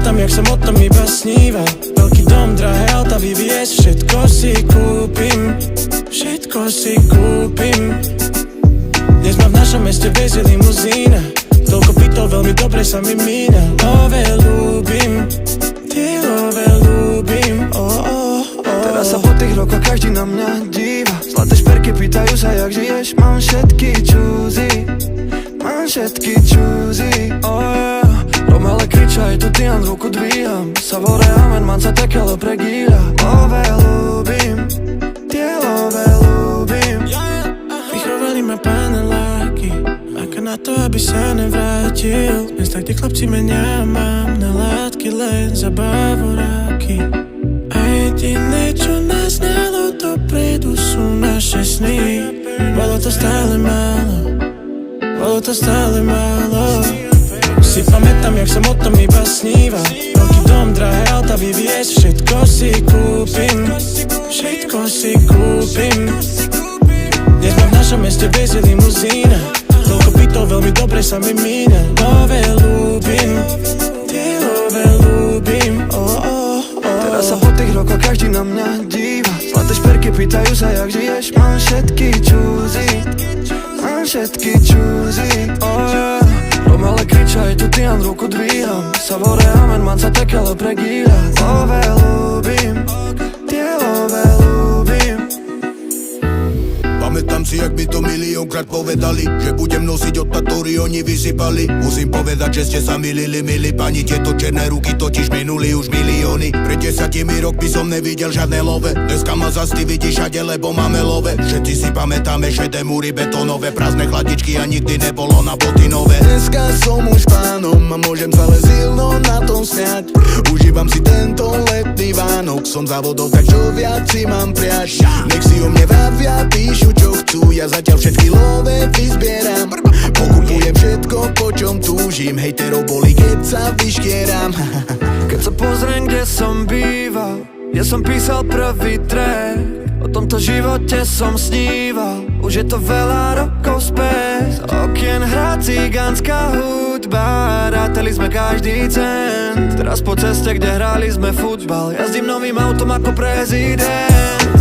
pamätám, jak som o tom iba sníval. Veľký dom, drahé auta, VVS, všetko si kúpim. Všetko si kúpim. Dnes ma v našom meste vezie limuzína. Toľko bytov, veľmi dobre sa mi mína. Love ľúbim, tie love ľúbim, Teraz sa po tých rokoch každý na mňa díva. Zlaté šperky pýtajú sa, jak žiješ. Mám všetky čúzy, mám všetky čúzy, Romele kriča, je tu Tian, ruku dvíham. Savore, amen, man sa tekele pregíra. Love ľúbim, tie love ľúbim. Vychovali ma paneláky, ako na to, aby sa nevrátil. Mesta, kde chlapci menia, mám na látky len za bavoráky. A jediné, čo nás znalo dopredu, sú naše sny. Bolo to stále málo, bolo to stále málo. Si pamätám, jak som o tom iba sníval. Veľký dom, drahé auta, VVS, všetko si kúpim. Všetko si kúpim. Dnes ma v našom meste vezie limuzína. Toľko bytov, veľmi dobre sa mi mína. Love ľúbim, tie love ľúbim, Teraz sa po tých rokoch každý na mňa díva. Zlaté šperky pýtajú sa, jak žiješ. Mám všetky čúzy, mám všetky čúzy, Romele kriča, je tu Tian, ruku dvíham. Savore, amen, man sa tekele pregíra. Love ľúbim, tie love ľúbim. Pamätám si, jak by to miliónkrát povedali, že budem nosiť odpad, ktorý oni vysypali. Musím povedať, že ste sa milili, milí pani. Tieto černé ruky totiž minuli už milióny. Pred 10 rokmi som nevidel žiadne love. Dneska ma zas ty vidíš všade, lebo máme love. Všetci si pamätáme šedé múry betónové, prázdne chladičky a nikdy nebolo na boty nové. Dneska som už pánom a môžem sa ale silno na tom smiať. Užívam si tento letný Vánok, som závodov, tak čo viac si mám priať. Nech si o mne vravia, píšu čo chcú, ja zatiaľ všetky love vyzbieram. Pokupujem všetko, po čom túžim, hejterov boli, keď sa vyškieram. Keď sa pozriem, kde som býval, kde som písal prvý track, o tomto živote som sníval. Už je to veľa rokov späť. Z okien hrá cigánska hudba, rátali sme každý cent. Teraz po ceste, kde hrali sme futbal, jazdím novým autom ako prezident.